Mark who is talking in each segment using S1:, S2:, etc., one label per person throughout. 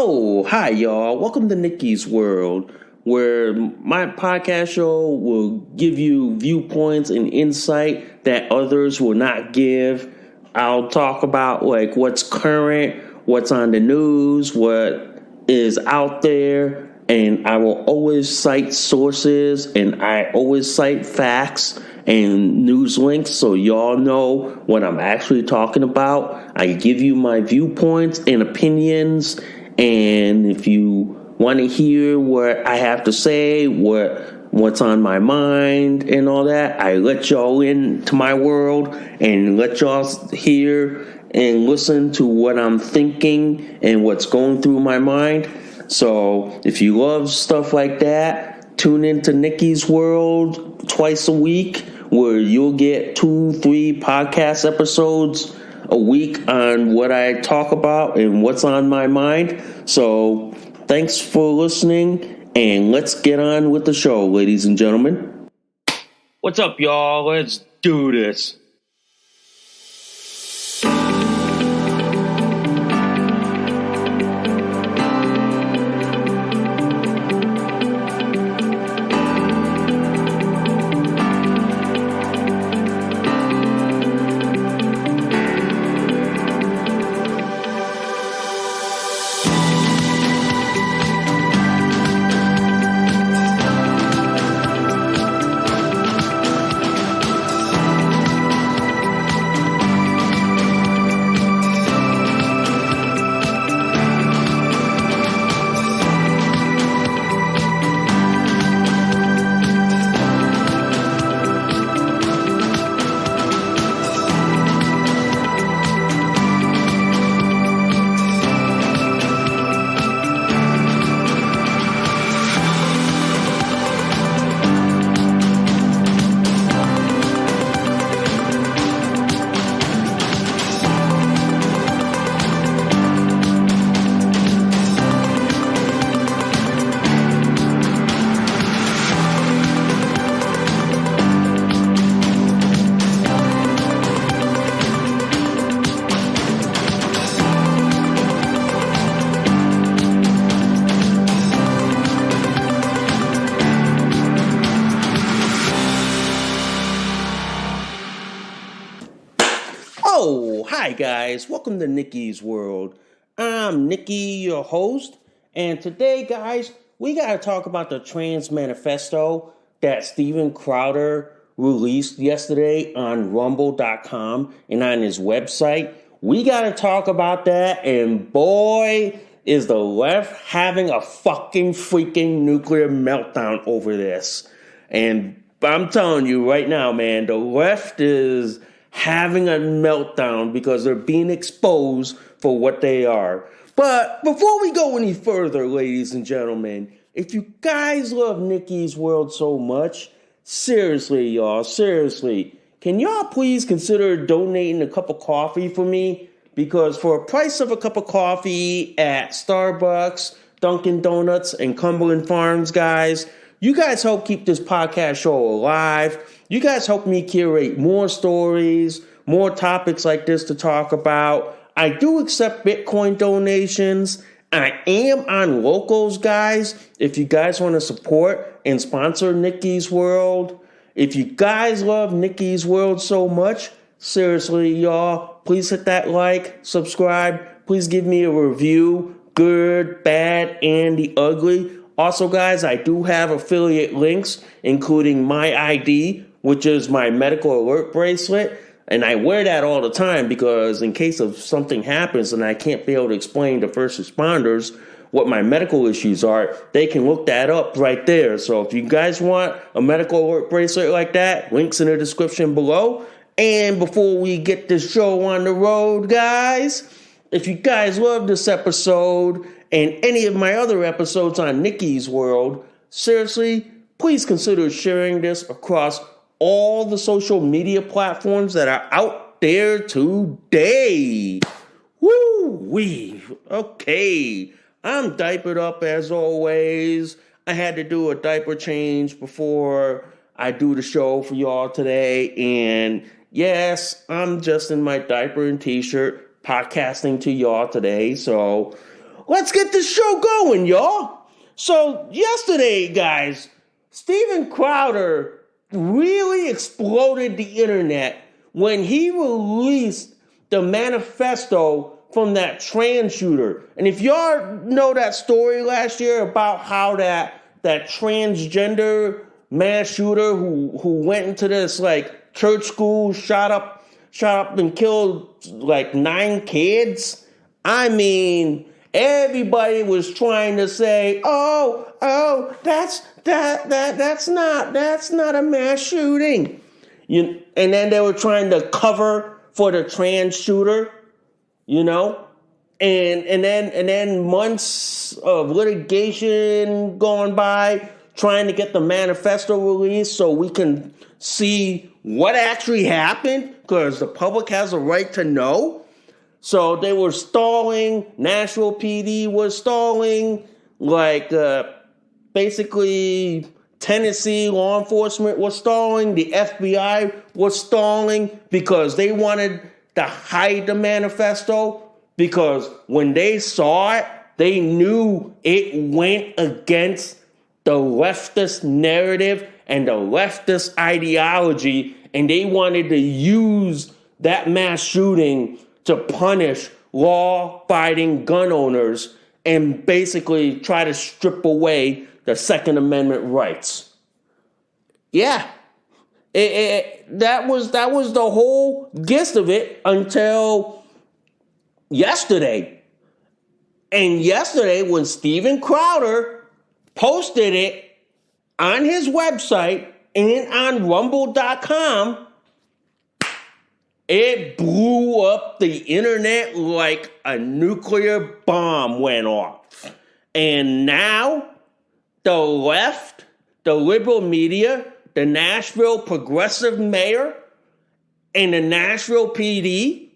S1: Oh, hi, y'all. Welcome to Nikki's World, where my podcast show will give you viewpoints and insight that others will not give. I'll talk about what's current, what's on the news, what is out there, and I will always cite sources and I always cite facts and news links so y'all know what I'm actually talking about. I give you my viewpoints and opinions. And if you want to hear what I have to say, what's on my mind and all that, I let y'all into my world and let y'all hear and listen to what I'm thinking and what's going through my mind. So if you love stuff like that, tune into Nikki's World twice a week, where you'll get 2-3 podcast episodes a week on what I talk about and what's on my mind. So thanks for listening, and let's get on with the show, ladies and gentlemen. What's up, y'all? Let's do this. Oh, hi guys. Welcome to Nikki's World. I'm Nikki, your host, and today, guys, we got to talk about the trans manifesto that Steven Crowder released yesterday on rumble.com and on his website. We got to talk about that, and boy, is the left having a fucking freaking nuclear meltdown over this. And I'm telling you right now, man, the left is having a meltdown because they're being exposed for what they are. But before we go any further, ladies and gentlemen, if you guys love Nikki's World so much, seriously, y'all, seriously, can y'all please consider donating a cup of coffee for me? Because for a price of a cup of coffee at Starbucks, Dunkin' Donuts, and Cumberland Farms, guys, you guys help keep this podcast show alive. You guys help me curate more stories, more topics like this to talk about. I do accept Bitcoin donations. I am on Locals, guys, if you guys want to support and sponsor Nikki's World. If you guys love Nikki's World so much, seriously, y'all, please hit that like, subscribe. Please give me a review, good, bad, and the ugly. Also, guys, I do have affiliate links, including my ID, which is my medical alert bracelet. And I wear that all the time because in case of something happens and I can't be able to explain to first responders what my medical issues are, they can look that up right there. So if you guys want a medical alert bracelet like that, links in the description below. And before we get this show on the road, guys, if you guys love this episode and any of my other episodes on Nikki's World, seriously, please consider sharing this across all the social media platforms that are out there today. Woo-wee. Okay, I'm diapered up as always. I had to do a diaper change before I do the show for y'all today. And yes, I'm just in my diaper and t-shirt podcasting to y'all today. So let's get this show going, y'all. So yesterday, guys, Steven Crowder really exploded the internet when he released the manifesto from that trans shooter. And if y'all know that story last year about how that transgender mass shooter who went into this like church school, shot up and killed like 9 kids. I mean, everybody was trying to say, oh, that's not a mass shooting. And then they were trying to cover for the trans shooter, and then months of litigation going by, trying to get the manifesto released so we can see what actually happened, because the public has a right to know. So they were stalling. Nashville PD was stalling. Basically, Tennessee law enforcement was stalling. The FBI was stalling because they wanted to hide the manifesto, because when they saw it, they knew it went against the leftist narrative and the leftist ideology, and they wanted to use that mass shooting to punish law-abiding gun owners and basically try to strip away the Second Amendment rights. Yeah, that was the whole gist of it until yesterday. And yesterday, when Steven Crowder posted it on his website and on rumble.com, it blew up the internet like a nuclear bomb went off. And now the left, the liberal media, the Nashville progressive mayor, and the Nashville PD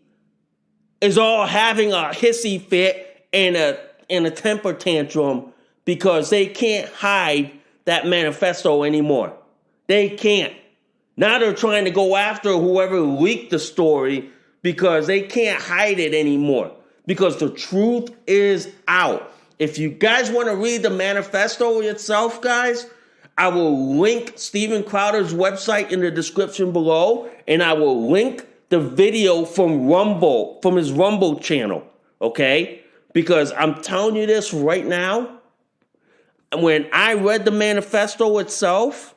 S1: is all having a hissy fit and a temper tantrum because they can't hide that manifesto anymore. They can't. Now they're trying to go after whoever leaked the story because they can't hide it anymore, because the truth is out. If you guys want to read the manifesto itself, guys, I will link Steven Crowder's website in the description below, and I will link the video from Rumble, from his Rumble channel, okay? Because I'm telling you this right now, when I read the manifesto itself,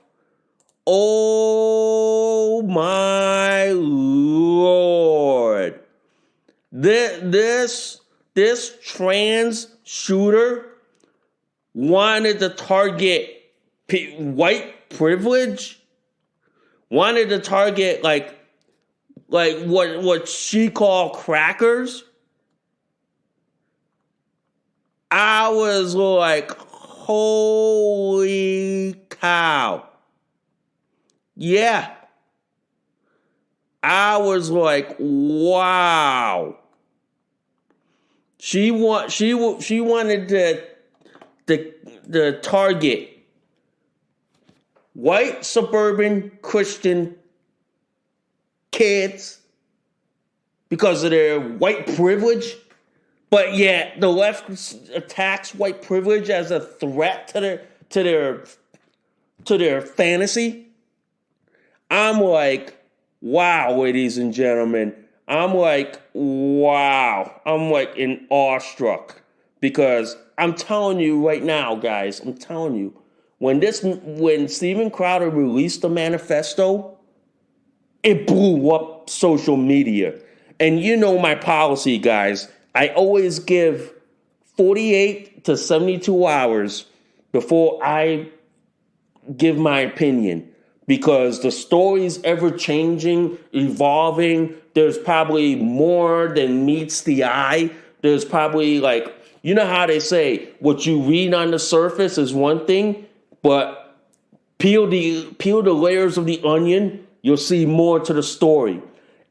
S1: oh my Lord. This trans shooter wanted to target white privilege, wanted to target like what she called crackers. I was like, holy cow. Yeah. I was like, wow. She wanted to target white suburban Christian kids because of their white privilege, but yet the left attacks white privilege as a threat to their fantasy. I'm like, wow, ladies and gentlemen. I'm like, wow. I'm like in awestruck, because I'm telling you right now, guys, I'm telling you, when Steven Crowder released the manifesto, it blew up social media. And you know my policy, guys. I always give 48 to 72 hours before I give my opinion, because the story's ever changing, evolving. There's probably more than meets the eye. There's probably, like, you know how they say what you read on the surface is one thing, but peel the layers of the onion, you'll see more to the story.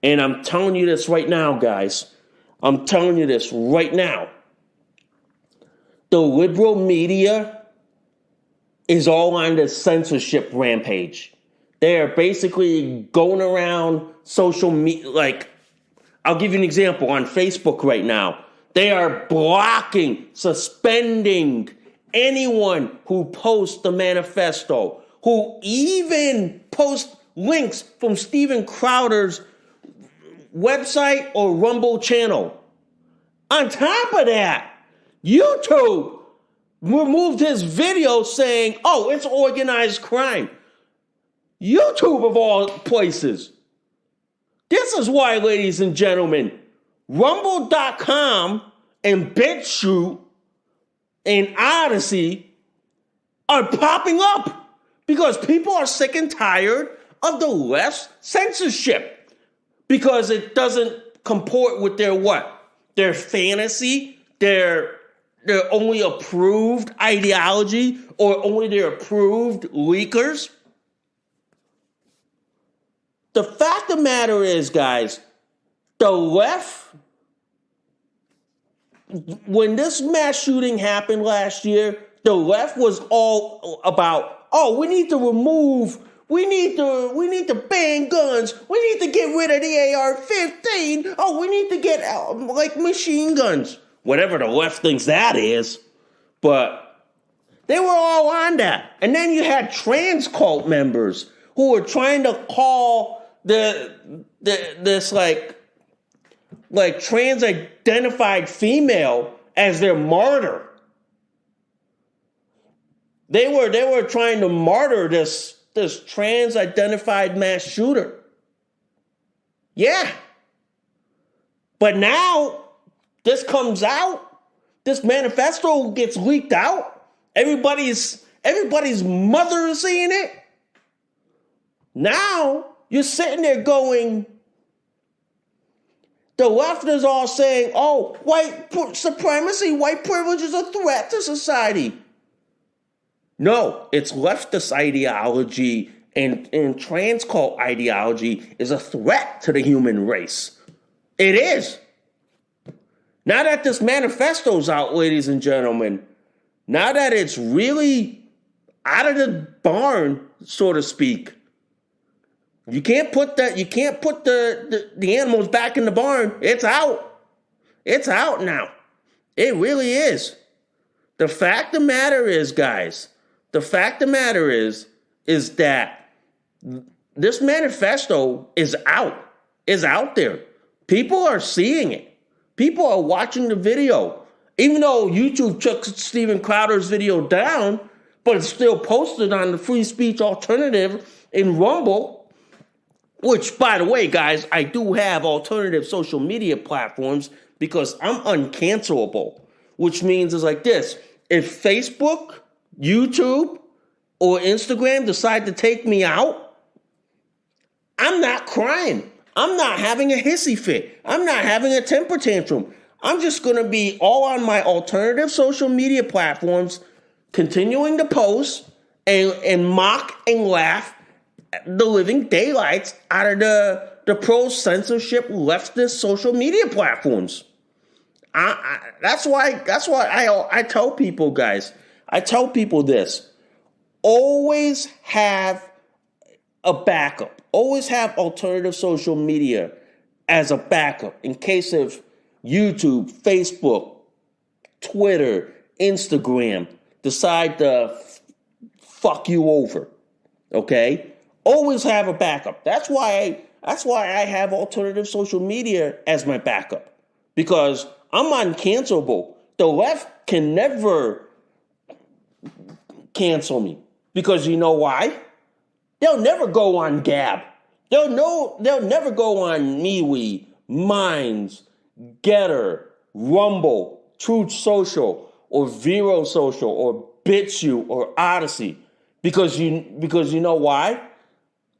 S1: And I'm telling you this right now, guys. I'm telling you this right now. The liberal media is all on the censorship rampage. They're basically going around social media. Like, I'll give you an example. On Facebook right now, They are blocking, suspending anyone who posts the manifesto, who even posts links from Steven Crowder's website or Rumble channel. On top of that, YouTube removed his video saying, oh, it's organized crime. YouTube of all places. This is why, ladies and gentlemen, Rumble.com and BitChute and Odyssey are popping up because people are sick and tired of the left's censorship because it doesn't comport with their what? Their fantasy, their only approved ideology, or only their approved leakers. The fact of the matter is, guys, the left, when this mass shooting happened last year, the left was all about, oh, we need to ban guns. We need to get rid of the AR-15. Oh, we need to get like machine guns. Whatever the left thinks that is. But they were all on that. And then you had trans cult members who were trying to call this like trans identified female as their martyr. They were trying to martyr this trans identified mass shooter. Yeah. But now this comes out, this manifesto gets leaked out. Everybody's mother is seeing it. Now you're sitting there going, the left is all saying, oh, white supremacy, white privilege is a threat to society. No, it's leftist ideology and trans cult ideology is a threat to the human race. It is. Now that this manifesto's out, ladies and gentlemen, now that it's really out of the barn, so to speak, you can't put the animals back in the barn. It's out. It's out now. It really is. The fact of the matter is, guys, is that this manifesto is out there. People are seeing it. People are watching the video. Even though YouTube took Steven Crowder's video down, but it's still posted on the free speech alternative in Rumble, which, by the way, guys, I do have alternative social media platforms because I'm uncancelable, which means it's like this. If Facebook, YouTube, or Instagram decide to take me out, I'm not crying. I'm not having a hissy fit. I'm not having a temper tantrum. I'm just going to be all on my alternative social media platforms, continuing to post and mock and laugh the living daylights out of the pro-censorship leftist social media platforms. That's why I tell people, guys, I tell people this. Always have a backup. Always have alternative social media as a backup in case of YouTube, Facebook, Twitter, Instagram decide to fuck you over. Okay? Always have a backup. That's why I have alternative social media as my backup. Because I'm uncancelable. The left can never cancel me. Because you know why? They'll never go on Gab. They'll never go on MeWe, Minds, Getter, Rumble, Truth Social, or Vero Social, or BitChute, or Odyssey. Because you know why?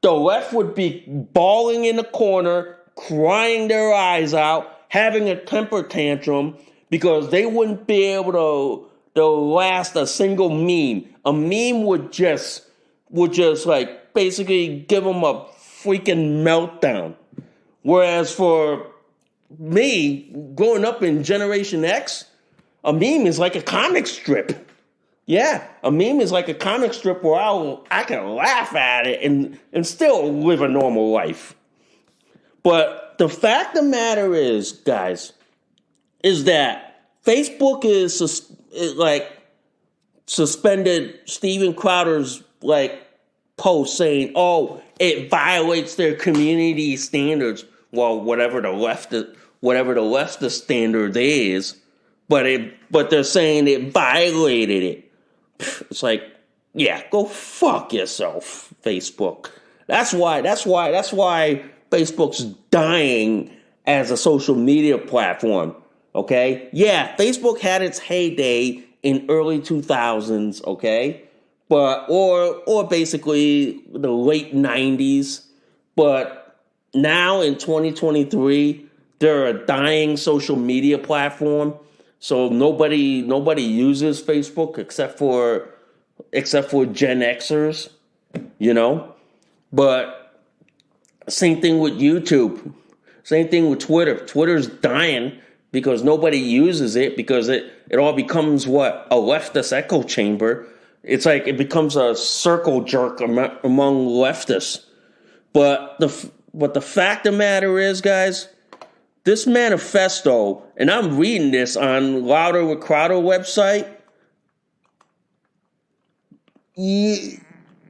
S1: The left would be bawling in the corner, crying their eyes out, having a temper tantrum, because they wouldn't be able to last a single meme. A meme would just like basically give them a freaking meltdown. Whereas for me, growing up in Generation X, a meme is like a comic strip. Yeah, a meme is like a comic strip where I can laugh at it and still live a normal life. But the fact of the matter is, guys, is that Facebook suspended Steven Crowder's post saying, "Oh, it violates their community standards." Well, whatever the leftist standard is, but they're saying it violated it. It's like, yeah, go fuck yourself, Facebook. That's why Facebook's dying as a social media platform. Okay? Yeah, Facebook had its heyday in early 2000s, okay? But or basically the late 90s, but now in 2023, they're a dying social media platform. So nobody uses Facebook except for Gen Xers, you know? But same thing with YouTube. Same thing with Twitter. Twitter's dying because nobody uses it because it all becomes what? A leftist echo chamber. It's like it becomes a circle jerk among leftists. But the fact of the matter is, guys, this manifesto, and I'm reading this on Louder with Crowder website, you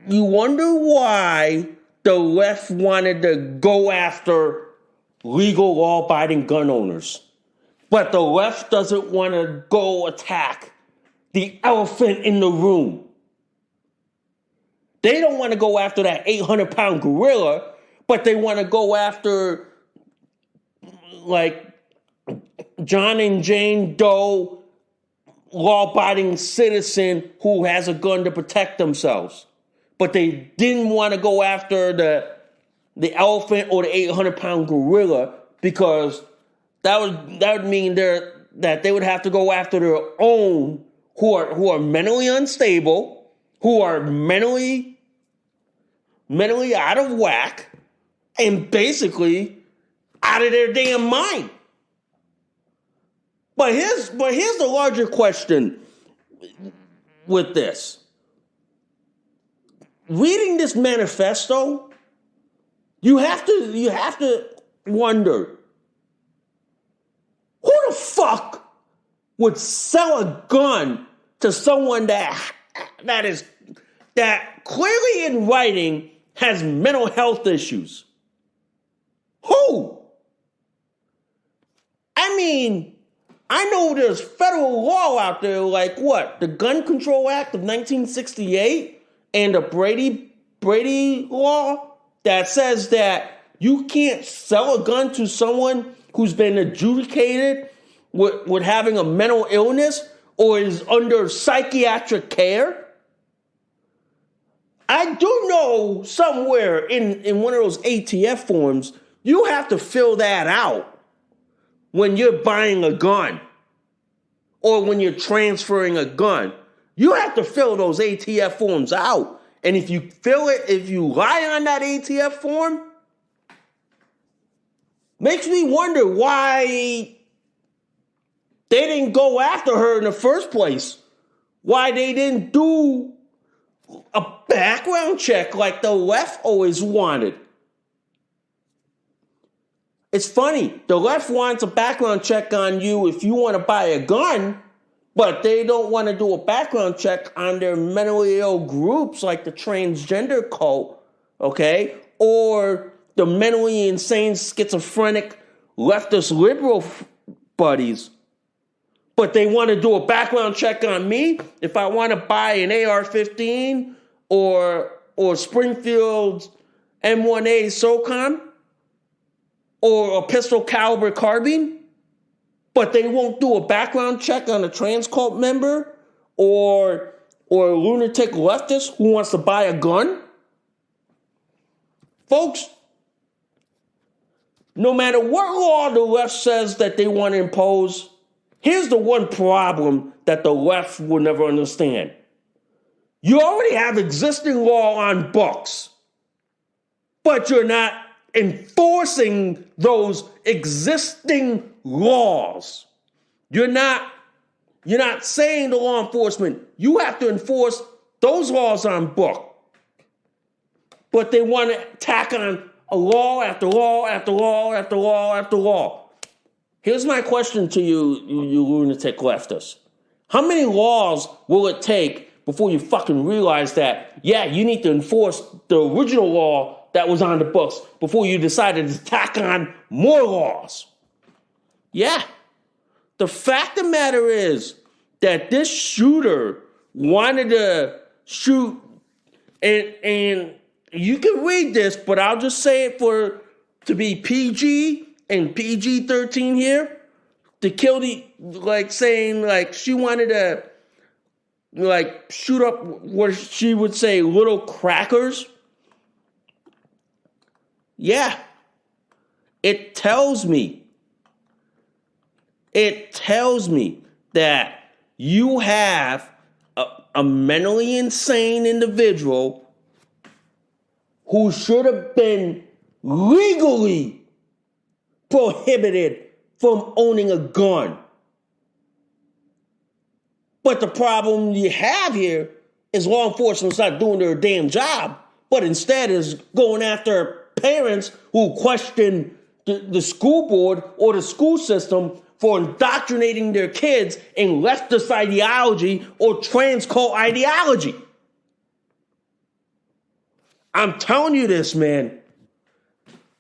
S1: wonder why the left wanted to go after legal law-abiding gun owners. But the left doesn't want to go attack the elephant in the room. They don't want to go after that 800-pound gorilla, but they want to go after, like, John and Jane Doe, law-abiding citizen who has a gun to protect themselves. But they didn't want to go after the elephant or the 800-pound gorilla because that would mean that they would have to go after their own who are mentally unstable, who are mentally out of whack, and basically out of their damn mind. But here's the larger question with this. Reading this manifesto, you have to wonder, who the fuck would sell a gun to someone that clearly in writing has mental health issues? Who? I mean, I know there's federal law out there like what? The Gun Control Act of 1968 and the Brady law that says that you can't sell a gun to someone who's been adjudicated with having a mental illness or is under psychiatric care. I do know somewhere in one of those ATF forms, you have to fill that out when you're buying a gun or when you're transferring a gun. You have to fill those ATF forms out. And if you lie on that ATF form, makes me wonder why they didn't go after her in the first place. Why they didn't do a background check like the left always wanted. It's funny. The left wants a background check on you if you want to buy a gun, but they don't want to do a background check on their mentally ill groups like the transgender cult, okay? Or the mentally insane, schizophrenic, leftist liberal buddies. But they want to do a background check on me if I want to buy an AR-15 or Springfield's M1A SOCOM or a pistol caliber carbine. But they won't do a background check on a trans cult member or a lunatic leftist who wants to buy a gun. Folks, no matter what law the left says that they want to impose, here's the one problem that the left will never understand. You already have existing law on books, but you're not enforcing those existing laws. You're not saying to law enforcement, you have to enforce those laws on book. But they want to tack on a law after law after law after law after law. Here's my question to you, you lunatic leftists. How many laws will it take before you fucking realize that, yeah, you need to enforce the original law that was on the books before you decided to tack on more laws? Yeah. The fact of the matter is that this shooter wanted to shoot, and you can read this, but I'll just say it to be PG and PG-13 here, to kill saying she wanted to shoot up what she would say little crackers. Yeah. It tells me that you have a mentally insane individual who should have been legally prohibited from owning a gun. But the problem you have here is law enforcement's not doing their damn job, but instead is going after parents who question the school board or the school system for indoctrinating their kids in leftist ideology or trans cult ideology. I'm telling you this, man.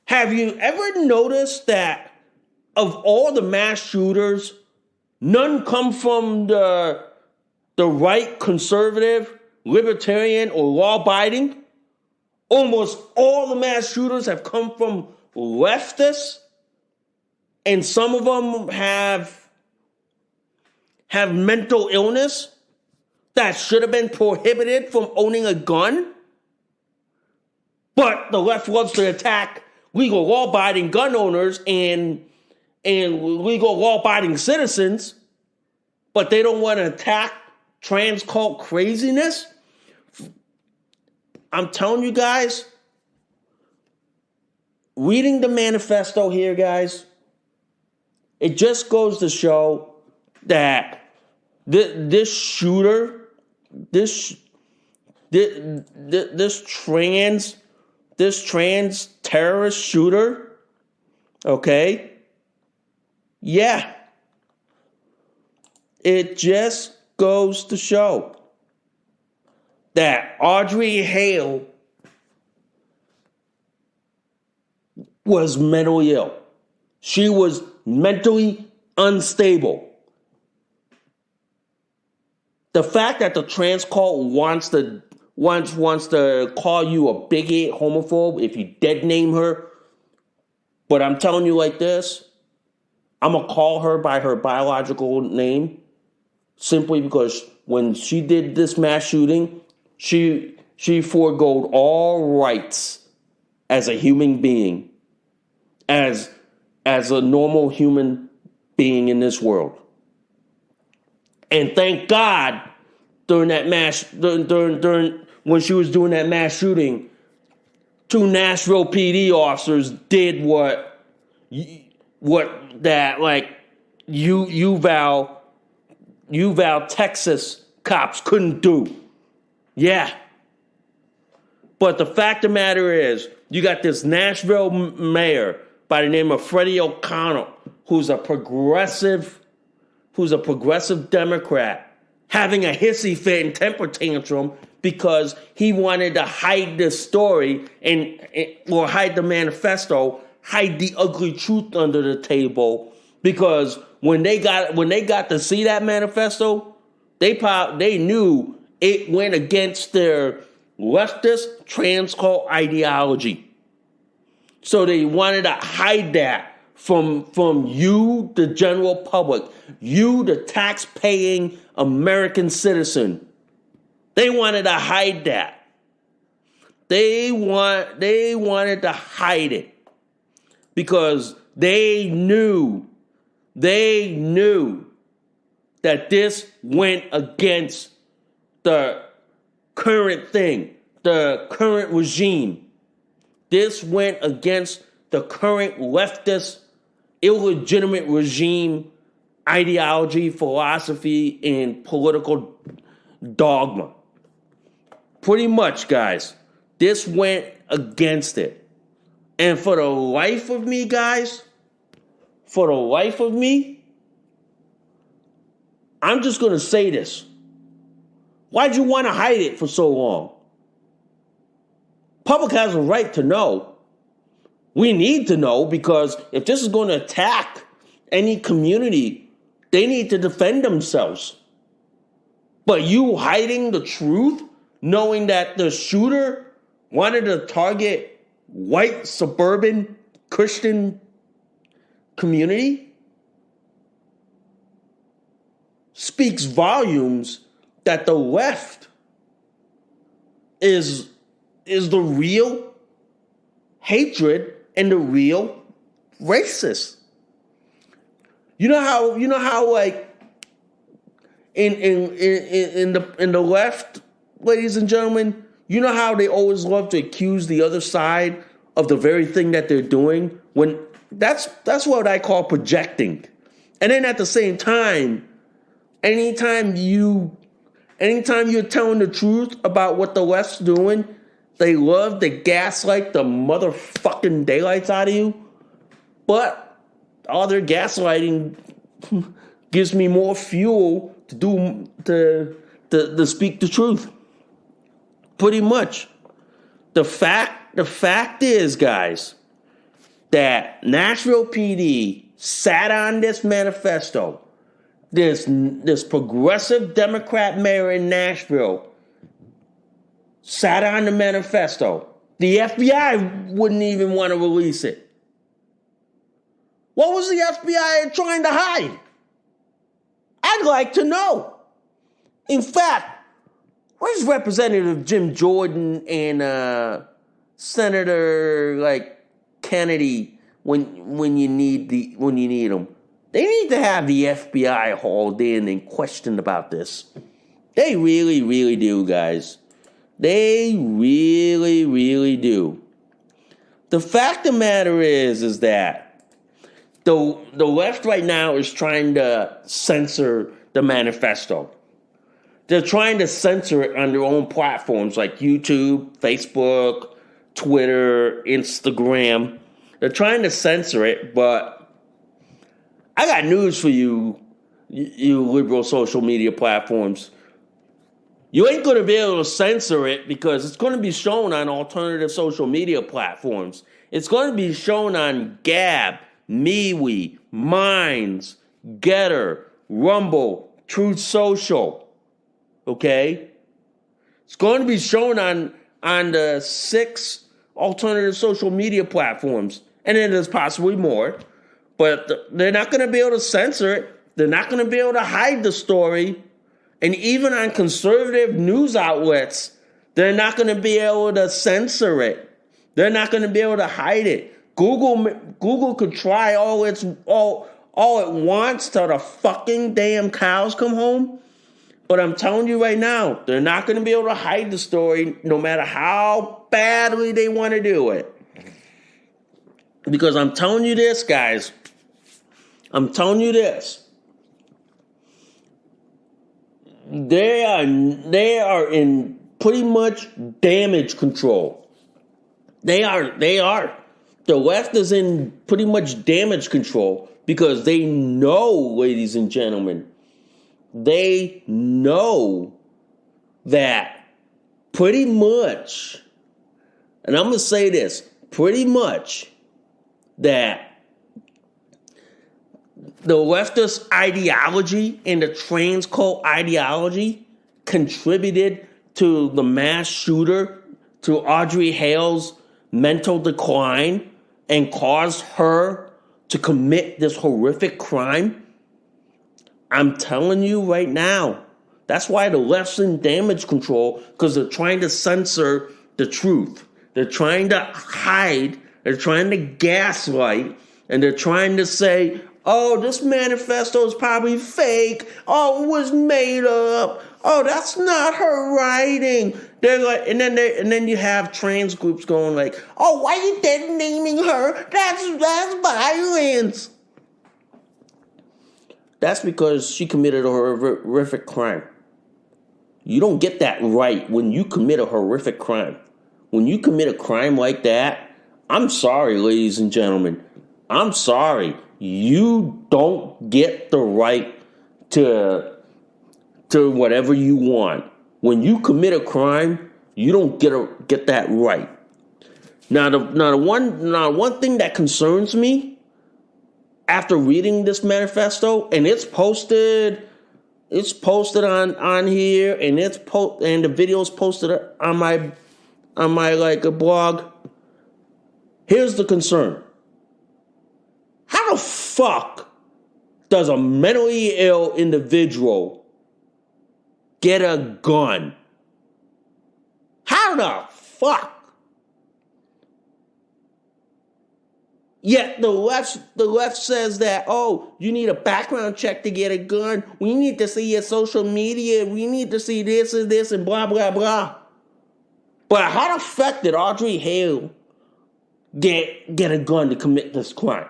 S1: Have you ever noticed that of all the mass shooters, none come from the right, conservative, libertarian, or law-abiding? Almost all the mass shooters have come from leftists, and some of them have mental illness that should have been prohibited from owning a gun. But the left loves to attack legal law-abiding gun owners and legal law-abiding citizens, but they don't want to attack trans cult craziness. I'm telling you guys, reading the manifesto here, guys, it just goes to show that this shooter, this trans terrorist shooter, okay? Yeah. It just goes to show that Audrey Hale was mentally ill. She was mentally unstable. The fact that the trans cult wants to call you a bigot, homophobe, if you dead name her, but I'm telling you like this, I'm going to call her by her biological name simply because when she did this mass shooting, she foregoed all rights as a human being, as a normal human being in this world. And thank God during when she was doing that mass shooting, 2 Nashville PD officers did what Uvalde, Texas cops couldn't do. Yeah. But the fact of the matter is, you got this Nashville mayor by the name of Freddie O'Connell, who's a progressive Democrat, having a hissy fit and temper tantrum because he wanted to hide this story or hide the manifesto, hide the ugly truth under the table. Because when they got to see that manifesto, they knew it went against their leftist trans cult ideology. So they wanted to hide that from you, the general public, you, the tax-paying American citizen. They wanted to hide that. They wanted to hide it because they knew that this went against the current thing, the current regime. This went against the current leftist, illegitimate regime ideology, philosophy, and political dogma. Pretty much, guys, this went against it. And for the life of me, guys, for the life of me, I'm just going to say this. Why'd you want to hide it for so long? Public has a right to know. We need to know, because if this is going to attack any community, they need to defend themselves. But you hiding the truth, knowing that the shooter wanted to target white suburban Christian community, speaks volumes that the left is the real hatred and the real racist. You know how like in the left, ladies and gentlemen, you know how they always love to accuse the other side of the very thing that they're doing? When that's what I call projecting. And then at the same time, anytime you're telling the truth about what the left's doing, they love to gaslight the motherfucking daylights out of you. But all their gaslighting gives me more fuel to speak the truth. Pretty much. The fact is, guys, that Nashville PD sat on this manifesto. This progressive Democrat mayor in Nashville sat on the manifesto. The FBI wouldn't even want to release it. What was the FBI trying to hide? I'd like to know. In fact, where's Representative Jim Jordan and Senator Kennedy when you need them? They need to have the FBI hauled in and questioned about this. They really, really do, guys. They really, really do. The fact of the matter is that the left right now is trying to censor the manifesto. They're trying to censor it on their own platforms like YouTube, Facebook, Twitter, Instagram. They're trying to censor it, but I got news for you liberal social media platforms. You ain't going to be able to censor it because it's going to be shown on alternative social media platforms. It's going to be shown on Gab, MeWe, Minds, Getter, Rumble, Truth Social. Okay? It's going to be shown on the 6 alternative social media platforms. And then there's possibly more. But they're not going to be able to censor it. They're not going to be able to hide the story. And even on conservative news outlets, they're not going to be able to censor it. They're not going to be able to hide it. Google could try all it wants till the fucking damn cows come home. But I'm telling you right now, they're not going to be able to hide the story no matter how badly they want to do it. Because I'm telling you this, guys. I'm telling you this. They are in pretty much damage control. They are. The left is in pretty much damage control because they know, ladies and gentlemen, they know that pretty much, and I'm going to say this, pretty much that the leftist ideology and the trans cult ideology contributed to the mass shooter, to Audrey Hale's mental decline, and caused her to commit this horrific crime. I'm telling you right now, that's why the left's in damage control, because they're trying to censor the truth. They're trying to hide, they're trying to gaslight, and they're trying to say, oh, this manifesto is probably fake. Oh, it was made up. Oh, that's not her writing. They're like, and then you have trans groups going like, oh, why you dead naming her? That's violence. That's because she committed a horrific crime. You don't get that right when you commit a horrific crime. When you commit a crime like that, I'm sorry, ladies and gentlemen. I'm sorry. You don't get the right to whatever you want. When you commit a crime, you don't get that right. Now the one thing that concerns me after reading this manifesto, and it's posted on here, and and the video's posted on my like a blog. Here's the concern. How the fuck does a mentally ill individual get a gun? How the fuck? Yet the left says that, oh, you need a background check to get a gun. We need to see your social media. We need to see this and this and blah, blah, blah. But how the fuck did Audrey Hale get a gun to commit this crime?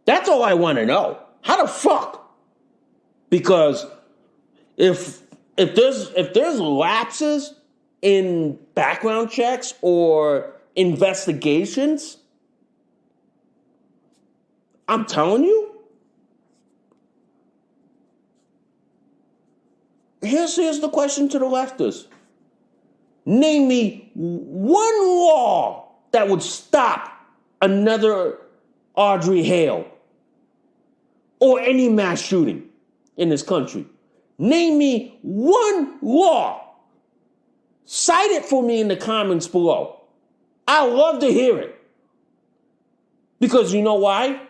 S1: That's all I want to know. How the fuck? Because if there's lapses in background checks or investigations, I'm telling you, here's the question to the leftists. Name me one law that would stop another Audrey Hale or any mass shooting in this country. Name me one law. Cite it for me in the comments below. I love to hear it. Because you know why?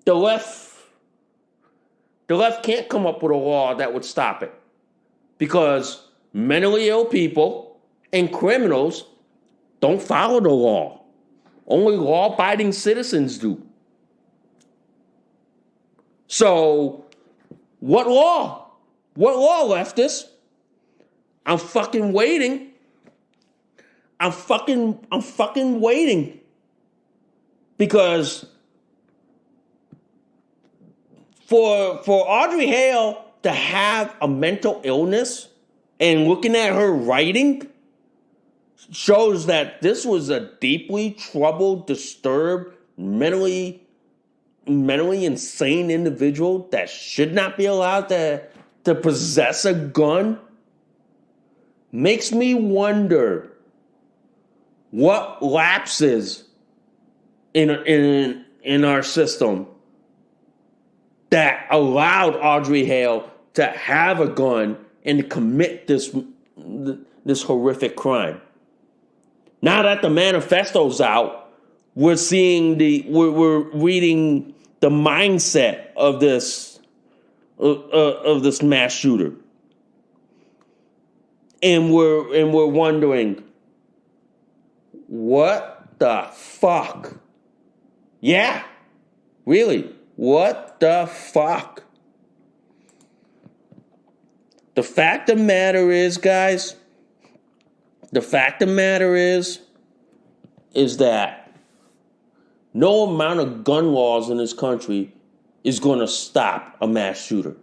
S1: The left can't come up with a law that would stop it. Because mentally ill people and criminals don't follow the law. Only law-abiding citizens do. So, what law? What law, leftists? I'm fucking waiting. I'm fucking waiting. Because for Audrey Hale to have a mental illness, and looking at her writing shows that this was a deeply troubled, disturbed, mentally insane individual that should not be allowed to possess a gun, makes me wonder what lapses in our system that allowed Audrey Hale to have a gun and to commit this horrific crime. Now that the manifesto's out, we're reading the mindset of this mass shooter, and we're wondering, what the fuck? Yeah, really, what the fuck? The fact of the matter is, guys, is that no amount of gun laws in this country is going to stop a mass shooter.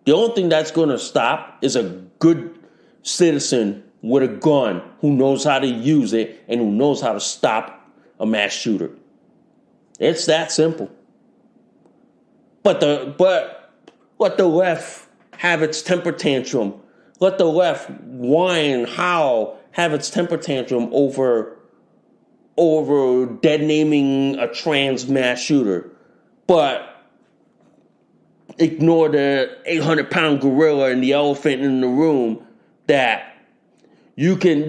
S1: The only thing that's going to stop is a good citizen with a gun who knows how to use it and who knows how to stop a mass shooter. It's that simple. But let the left have its temper tantrum. Let the left whine, howl, have its temper tantrum over dead naming a trans mass shooter. But ignore the 800-pound gorilla and the elephant in the room that you can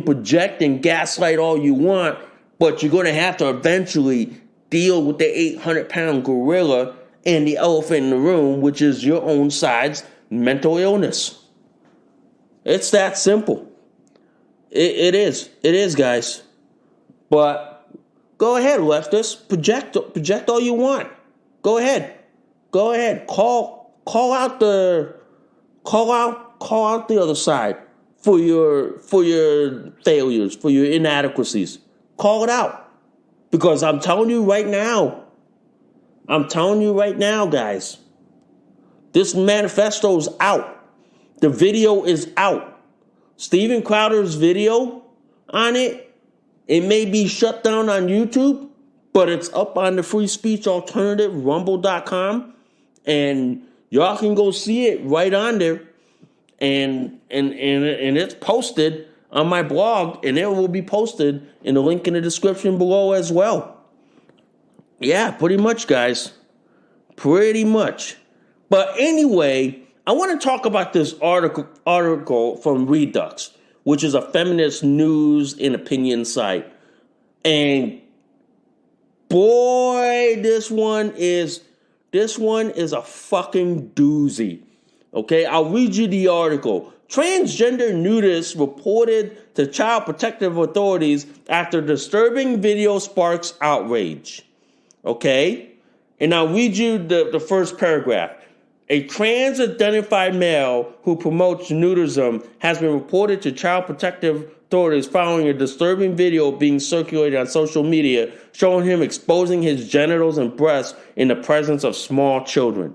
S1: project and gaslight all you want, but you're going to have to eventually deal with the 800-pound gorilla and the elephant in the room, which is your own side's mental illness. It's that simple. It is, guys. But go ahead, leftists. Project all you want. Go ahead. Call out the other side for your failures, for your inadequacies. Call it out. Because I'm telling you right now, guys, this manifesto's out. The video is out. Steven Crowder's video on it It may be shut down on YouTube, but it's up on the free speech alternative, rumble.com. And y'all can go see it right on there. And it's posted on my blog, and it will be posted in the link in the description below as well. Yeah, pretty much, guys. Pretty much. But anyway, I want to talk about this article from Redux, which is a feminist news and opinion site. And boy, this one is a fucking doozy. Okay, I'll read you the article. Transgender nudists reported to Child Protective Authorities after disturbing video sparks outrage. Okay, and I'll read you the first paragraph. A trans-identified male who promotes nudism has been reported to Child Protective Authorities following a disturbing video being circulated on social media showing him exposing his genitals and breasts in the presence of small children.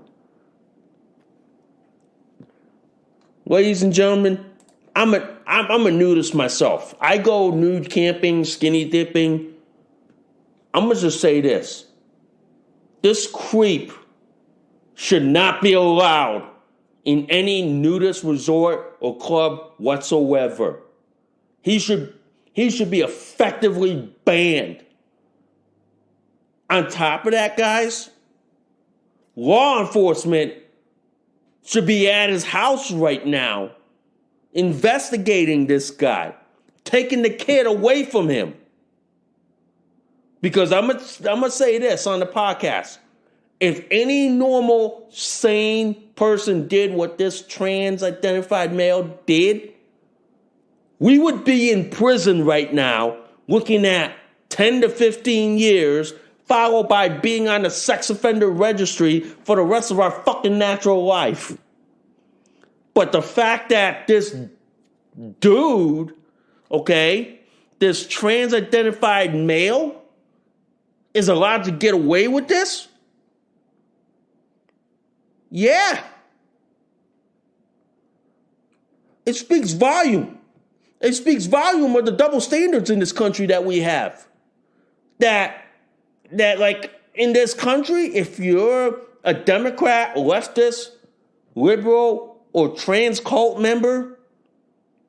S1: Ladies and gentlemen, I'm a nudist myself. I go nude camping, skinny dipping. I'm going to just say this. This creep should not be allowed in any nudist resort or club whatsoever. He should be effectively banned. On top of that, guys, law enforcement should be at his house right now, investigating this guy, taking the kid away from him. Because I'm gonna say this on the podcast. If any normal, sane person did what this trans-identified male did, we would be in prison right now looking at 10 to 15 years, followed by being on the sex offender registry for the rest of our fucking natural life. But the fact that this dude, okay, this trans-identified male is allowed to get away with this? Yeah. It speaks volume. It speaks volume of the double standards in this country that we have. That like in this country, if you're a Democrat, leftist, liberal, or trans cult member,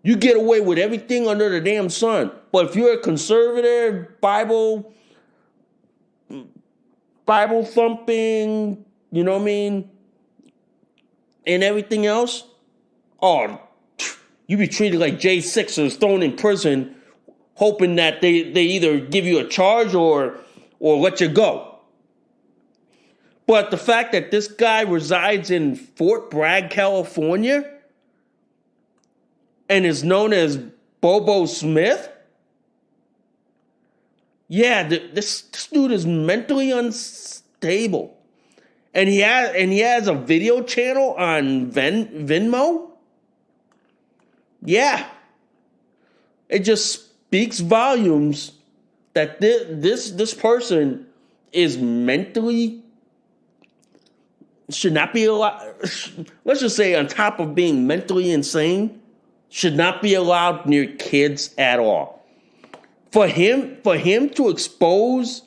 S1: you get away with everything under the damn sun. But if you're a conservative, Bible thumping, you know what I mean, and everything else, oh, you be treated like J6ers, thrown in prison, hoping that they either give you a charge or let you go. But the fact that this guy resides in Fort Bragg, California, and is known as Bobo Smith, yeah, this dude is mentally unstable. And he has a video channel on Venmo. Yeah. It just speaks volumes that this person is mentally, should not be allowed, let's just say on top of being mentally insane, should not be allowed near kids at all. For him to expose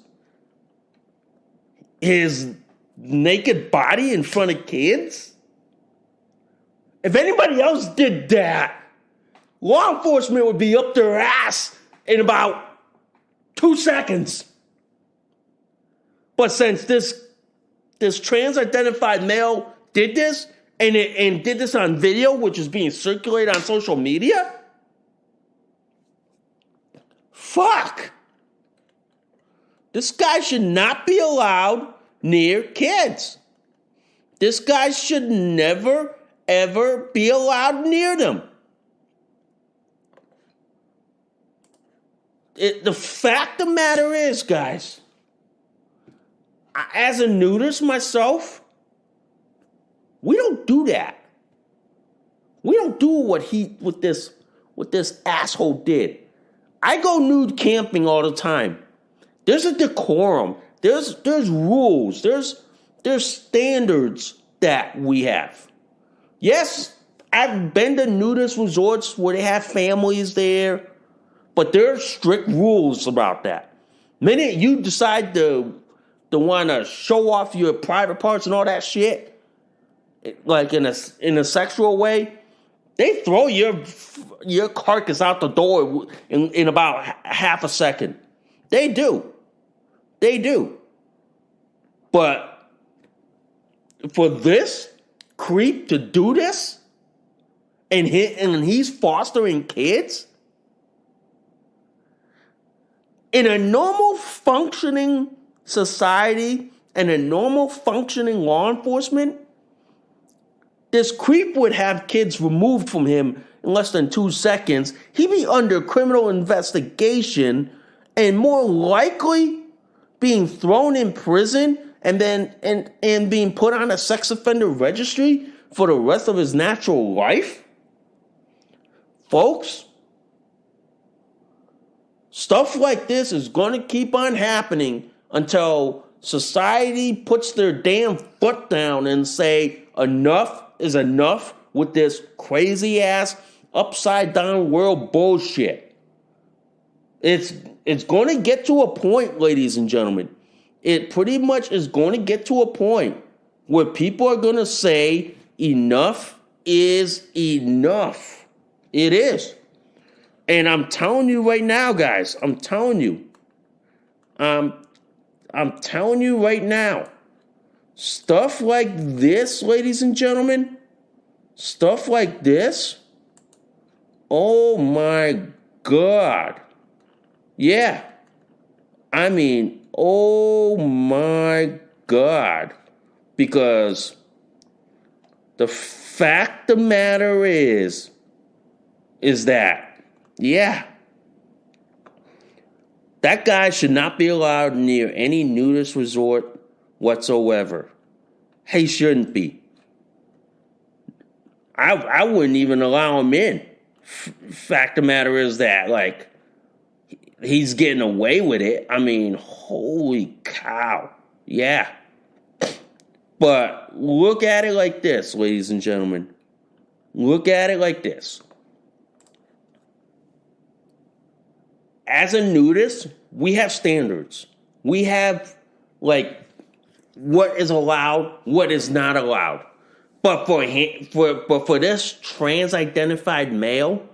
S1: his naked body in front of kids? If anybody else did that, law enforcement would be up their ass in about 2 seconds. But since this trans-identified male did this, and did this on video, which is being circulated on social media, fuck. This guy should not be allowed near kids. This guy should never, ever be allowed near them. The fact of the matter is, guys, as a nudist myself, we don't do that. We don't do what this asshole did. I go nude camping all the time. There's a decorum. There's rules. There's standards that we have. Yes, I've been to nudist resorts where they have families there, But there are strict rules about that. Minute you decide to want to show off your private parts and all that shit, like in a sexual way, they throw your carcass out the door in about half a second. They do. But for this creep to do this, and he's fostering kids in a normal functioning society and a normal functioning law enforcement, this creep would have kids removed from him in less than 2 seconds. He'd be under criminal investigation and more likely being thrown in prison and then and being put on a sex offender registry for the rest of his natural life. Folks, stuff like this is going to keep on happening until society puts their damn foot down and say enough is enough with this crazy ass upside down world bullshit. It's going to get to a point, ladies and gentlemen. It pretty much is going to get to a point where people are going to say enough is enough. It is. And I'm telling you right now, guys, I'm telling you right now, stuff like this, ladies and gentlemen, stuff like this, oh my God. Yeah. I mean, oh my God. Because the fact of the matter is that, yeah, that guy should not be allowed near any nudist resort whatsoever. He shouldn't be. I wouldn't even allow him in. Fact of the matter is that, like, he's getting away with it. I mean, holy cow. Yeah. But look at it like this, ladies and gentlemen. Look at it like this. As a nudist, we have standards. We have, like, what is allowed, what is not allowed. But for this trans-identified male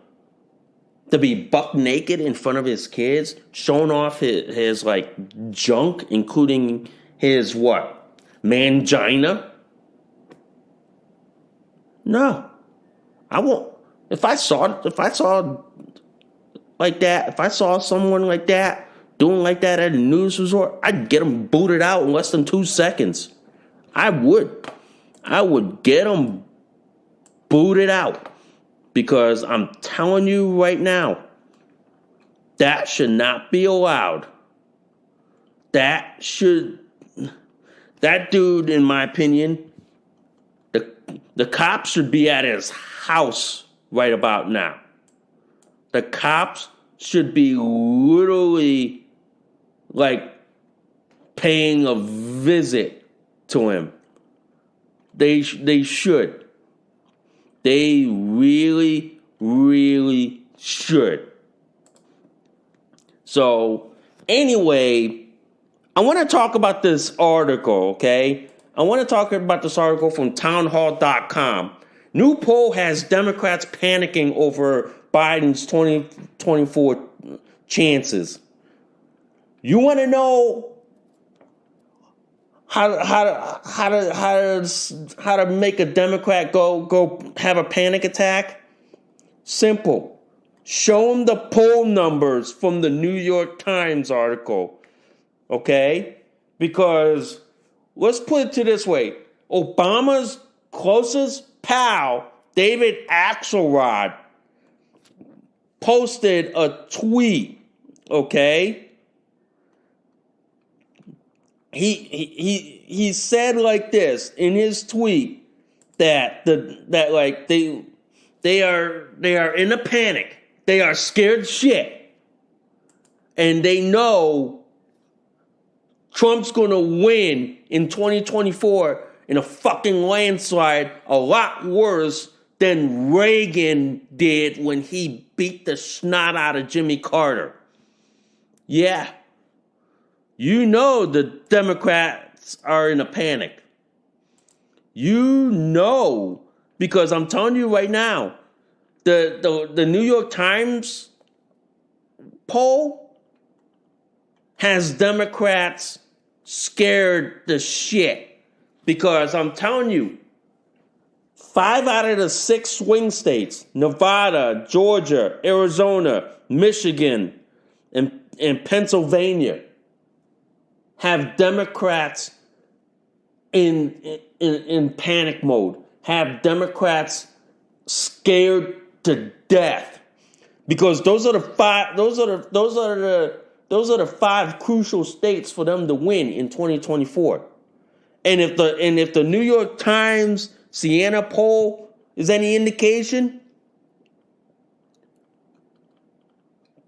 S1: to be buck naked in front of his kids, showing off his like junk, including his what? Mangina? No. I won't. If I saw like that, if I saw someone like that doing like that at a news resort, I'd get them booted out in less than 2 seconds. I would get them booted out, because I'm telling you right now, that should not be allowed. That dude, in my opinion, the cops should be at his house right about now. The cops should be literally like paying a visit to him. They should. They really, really should. So, anyway, I want to talk about this article, okay? I want to talk about this article from townhall.com. New poll has Democrats panicking over Biden's 2024 chances. You want to know how to make a Democrat go have a panic attack? Simple. Show them the poll numbers from the New York Times article. Okay? Because let's put it to this way. Obama's closest pal, David Axelrod, posted a tweet. Okay? He said like this in his tweet that they are in a panic. They are scared shit. And they know Trump's going to win in 2024 in a fucking landslide, a lot worse than Reagan did when he beat the snot out of Jimmy Carter. Yeah. You know the Democrats are in a panic. You know, because I'm telling you right now, the New York Times poll has Democrats scared the shit. Because I'm telling you, 5 out of the 6 swing states, Nevada, Georgia, Arizona, Michigan, and Pennsylvania, have Democrats in panic mode, have Democrats scared to death, because those are the 5 crucial states for them to win in 2024. And if the New York Times Siena poll is any indication,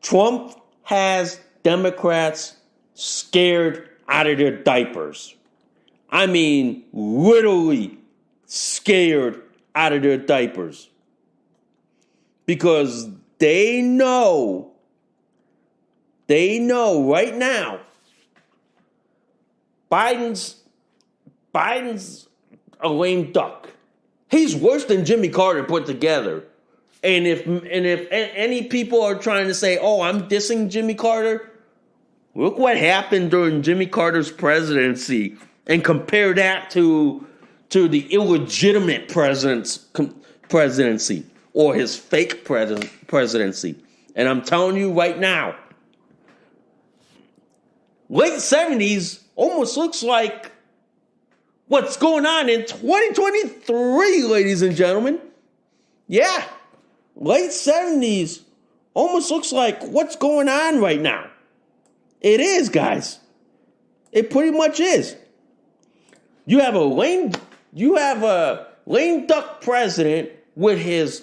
S1: Trump has Democrats scared out of their diapers. I mean, literally scared out of their diapers. Because they know right now, Biden's a lame duck. He's worse than Jimmy Carter put together. And if any people are trying to say, "Oh, I'm dissing Jimmy Carter," look what happened during Jimmy Carter's presidency, and compare that to the illegitimate presidency or his fake presidency. And I'm telling you right now, late 70s almost looks like what's going on in 2023, ladies and gentlemen. Yeah, late 70s almost looks like what's going on right now. It is, guys. It pretty much is. You have a lame duck president with his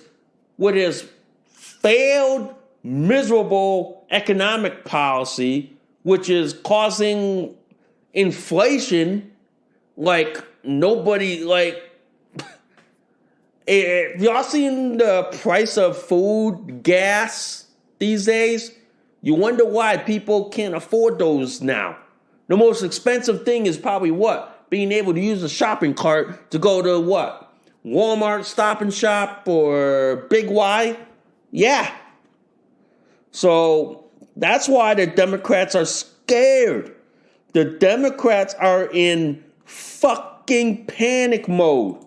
S1: failed, miserable economic policy, which is causing inflation like nobody, like, y'all seen the price of food, gas these days? You wonder why people can't afford those now. The most expensive thing is probably what? Being able to use a shopping cart to go to what? Walmart, Stop and Shop, or Big Y? Yeah. So that's why the Democrats are scared. The Democrats are in fucking panic mode.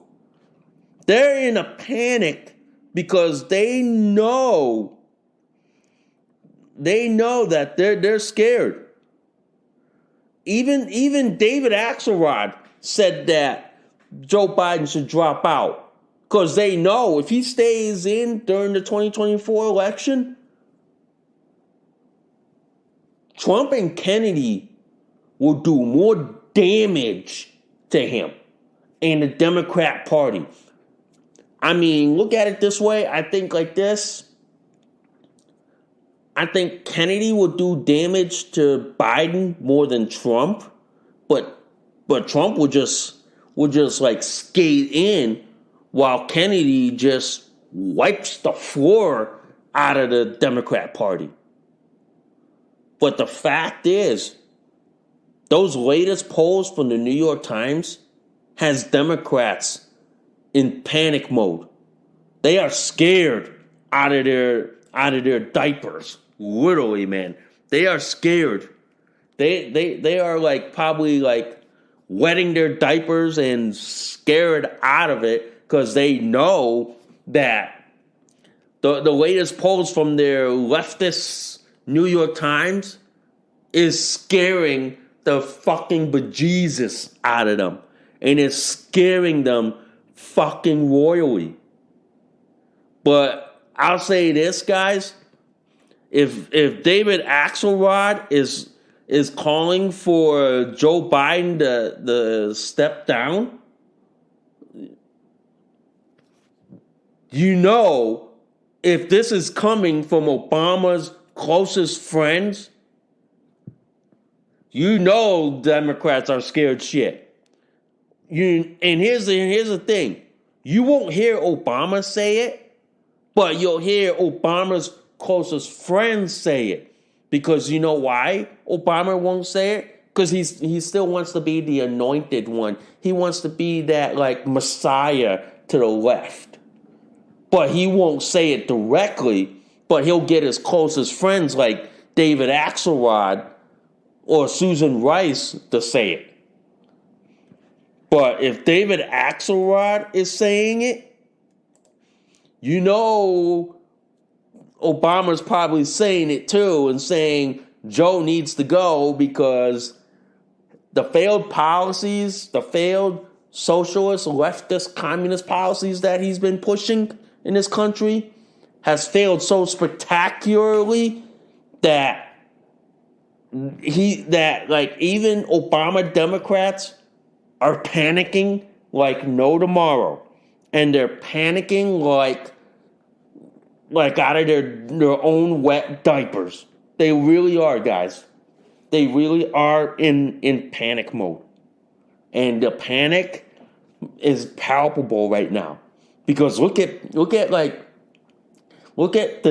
S1: They're in a panic because they know that they're scared. Even David Axelrod said that Joe Biden should drop out because they know if he stays in during the 2024 election, Trump and Kennedy will do more damage to him and the Democrat Party. I mean, look at it this way. I think like this. I think Kennedy will do damage to Biden more than Trump, but Trump will just like skate in while Kennedy just wipes the floor out of the Democrat Party. But the fact is, those latest polls from the New York Times has Democrats in panic mode. They are scared out of their diapers. Literally, man. They are scared. They are like probably like wetting their diapers and scared out of it because they know that the latest polls from their leftist New York Times is scaring the fucking bejesus out of them. And it's scaring them fucking royally. But I'll say this, guys. If David Axelrod is calling for Joe Biden to step down, you know, if this is coming from Obama's closest friends, you know Democrats are scared shit. And here's the thing. You won't hear Obama say it, but you'll hear Obama's closest friends say it. Because you know why Obama won't say it? Because he still wants to be the anointed one. He wants to be that like Messiah to the left. But he won't say it directly, but he'll get his closest friends like David Axelrod or Susan Rice to say it. But if David Axelrod is saying it, you know Obama's probably saying it too and saying Joe needs to go because the failed policies, the failed socialist, leftist, communist policies that he's been pushing in this country has failed so spectacularly that even Obama Democrats are panicking like no tomorrow. And they're panicking like out of their own wet diapers. They really are, guys. They really are in panic mode. And the panic is palpable right now. Because look at the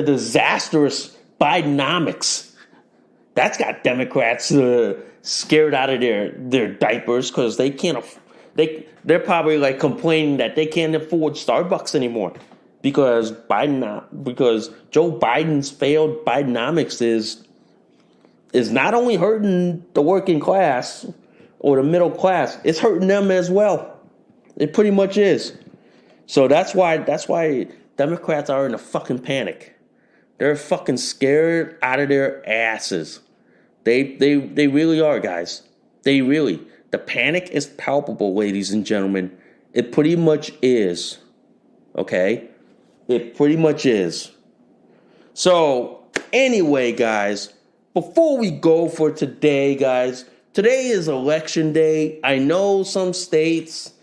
S1: disastrous Bidenomics. That's got Democrats scared out of their diapers because they can't. They're probably like complaining that they can't afford Starbucks anymore because Joe Biden's failed Bidenomics is not only hurting the working class or the middle class, it's hurting them as well. It pretty much is. So that's why Democrats are in a fucking panic. They're fucking scared out of their asses. They really are, guys. The panic is palpable, ladies and gentlemen. It pretty much is. Okay? It pretty much is. So, anyway, guys, before we go for today, guys, today is election day. I know some states,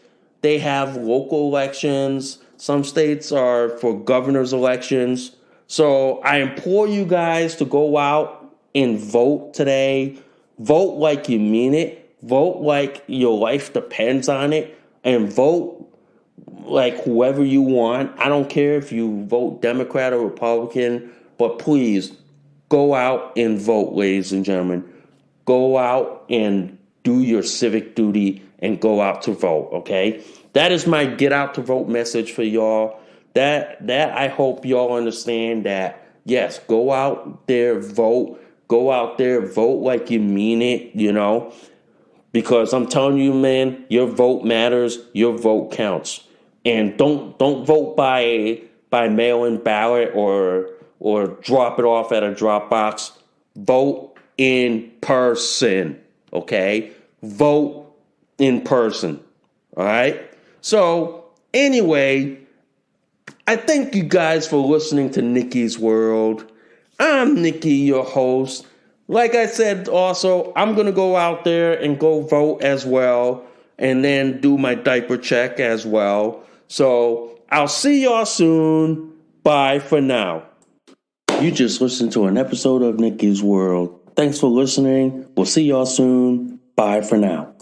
S1: they have local elections. Some states are for governor's elections. So I implore you guys to go out and vote today. Vote like you mean it. Vote like your life depends on it. And vote like whoever you want. I don't care if you vote Democrat or Republican. But please, go out and vote, ladies and gentlemen. Go out and do your civic duty and go out to vote, okay? That is my get out to vote message for y'all. That I hope y'all understand that, yes, go out there, vote. Go out there, vote like you mean it, you know. Because I'm telling you, man, your vote matters. Your vote counts. And don't vote by mail-in ballot or drop it off at a drop box. Vote in person, okay? Vote in person, all right? So, anyway, I thank you guys for listening to Nikki's World. I'm Nikki, your host. Like I said, also, I'm going to go out there and go vote as well and then do my diaper check as well. So, I'll see y'all soon. Bye for now. You just listened to an episode of Nikki's World. Thanks for listening. We'll see y'all soon. Bye for now.